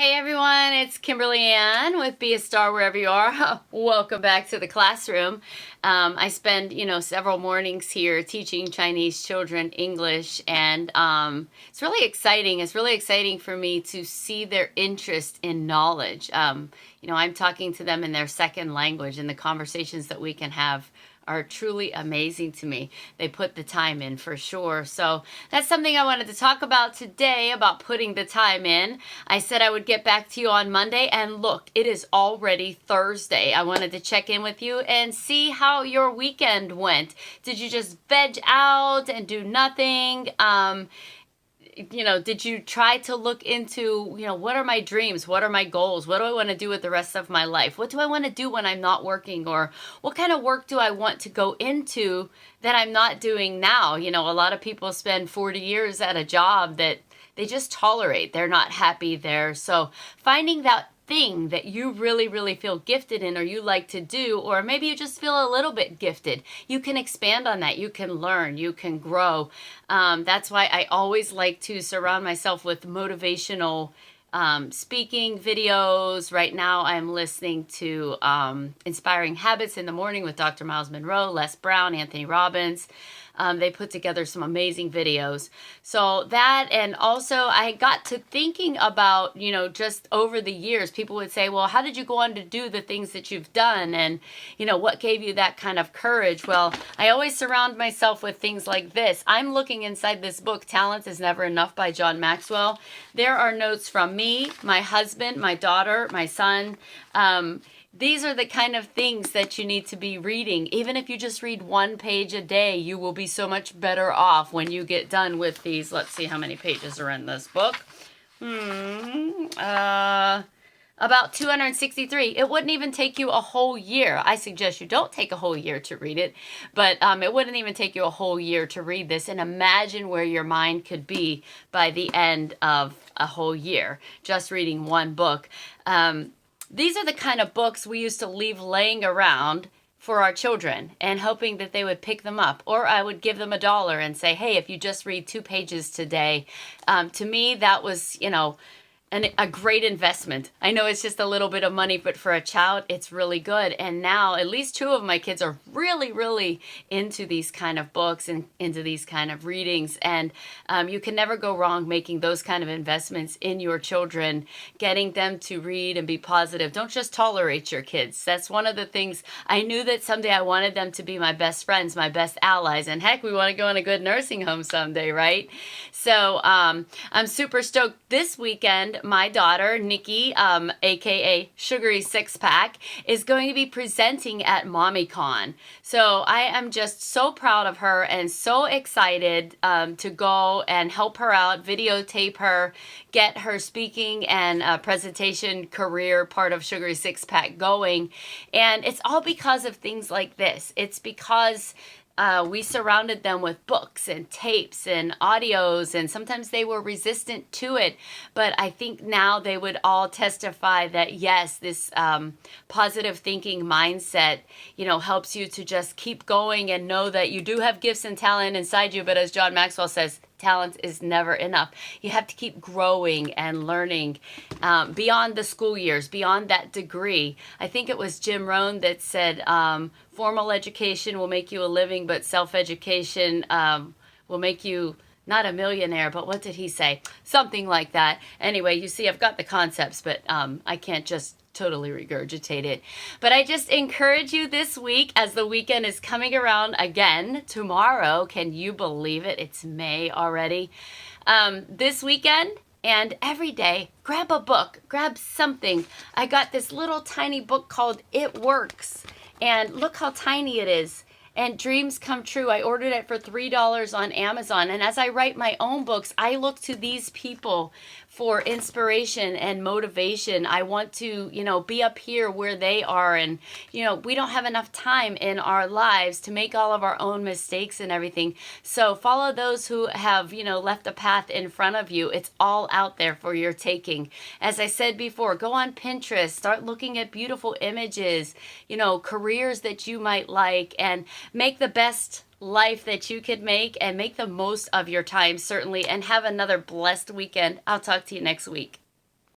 Hey everyone, it's Kimberly Ann with Be a Star Wherever You Are. Welcome back to the classroom. I spend, several mornings here teaching Chinese children English, and it's really exciting. It's really exciting for me to see their interest in knowledge. I'm talking to them in their second language, and the conversations that we can have are truly amazing to me. They put the time in for sure. So that's something I wanted to talk about today, about putting the time in. I said I would get back to you on Monday, and look, it is already Thursday. I wanted to check in with you and see how your weekend went. Did you just veg out and do nothing? Did you try to look into, what are my dreams? What are my goals? What do I want to do with the rest of my life? What do I want to do when I'm not working? Or what kind of work do I want to go into that I'm not doing now? A lot of people spend 40 years at a job that they just tolerate. They're not happy there. So finding that thing that you really, really feel gifted in, or you like to do, or maybe you just feel a little bit gifted, you can expand on that. You can learn, you can grow. That's why I always like to surround myself with motivational speaking videos. Right now I'm listening to Inspiring Habits in the Morning with Dr. Miles Monroe, Les Brown, Anthony Robbins. They put together some amazing videos. So that, and also I got to thinking about, just over the years, people would say, well, how did you go on to do the things that you've done? And, what gave you that kind of courage? Well, I always surround myself with things like this. I'm looking inside this book, Talent is Never Enough by John Maxwell. There are notes from me, my husband, my daughter, my son. These are the kind of things that you need to be reading. Even if you just read one page a day, you will be so much better off when you get done with these. Let's see how many pages are in this book. About 263. It wouldn't even take you a whole year. I suggest you don't take a whole year to read it, but it wouldn't even take you a whole year to read this. And imagine where your mind could be by the end of a whole year, just reading one book. These are the kind of books we used to leave laying around for our children and hoping that they would pick them up. Or I would give them $1 and say, hey, if you just read 2 pages today. To me, that was, a great investment. I know it's just a little bit of money, but for a child, it's really good. And now at least 2 of my kids are really, really into these kind of books and into these kind of readings. And you can never go wrong making those kind of investments in your children, getting them to read and be positive. Don't just tolerate your kids. That's one of the things. I knew that someday I wanted them to be my best friends, my best allies. And heck, we want to go in a good nursing home someday, right? So I'm super stoked. This weekend, my daughter, Nikki, aka Sugary Six Pack, is going to be presenting at MommyCon. So I am just so proud of her and so excited to go and help her out, videotape her, get her speaking and presentation career, part of Sugary Six Pack, going. And it's all because of things like this. It's because we surrounded them with books and tapes and audios, and sometimes they were resistant to it. But I think now they would all testify that, yes, this positive thinking mindset, helps you to just keep going and know that you do have gifts and talent inside you. But as John Maxwell says, talent is never enough. You have to keep growing and learning beyond the school years, beyond that degree. I think it was Jim Rohn that said, formal education will make you a living, but self-education will make you not a millionaire, but what did he say? Something like that. Anyway, you see, I've got the concepts, but I can't just totally regurgitate it. But I just encourage you this week, as the weekend is coming around again tomorrow. Can you believe it? It's May already. This weekend and every day, grab a book, grab something. I got this little tiny book called It Works, and look how tiny it is. And Dreams Come True. I ordered it for $3 on Amazon. And as I write my own books, I look to these people for inspiration and motivation. I want to, be up here where they are. And, we don't have enough time in our lives to make all of our own mistakes and everything. So follow those who have, left a path in front of you. It's all out there for your taking. As I said before, go on Pinterest, start looking at beautiful images, careers that you might like, and make the best life that you could make, and make the most of your time, certainly, and have another blessed weekend. I'll talk to you next week.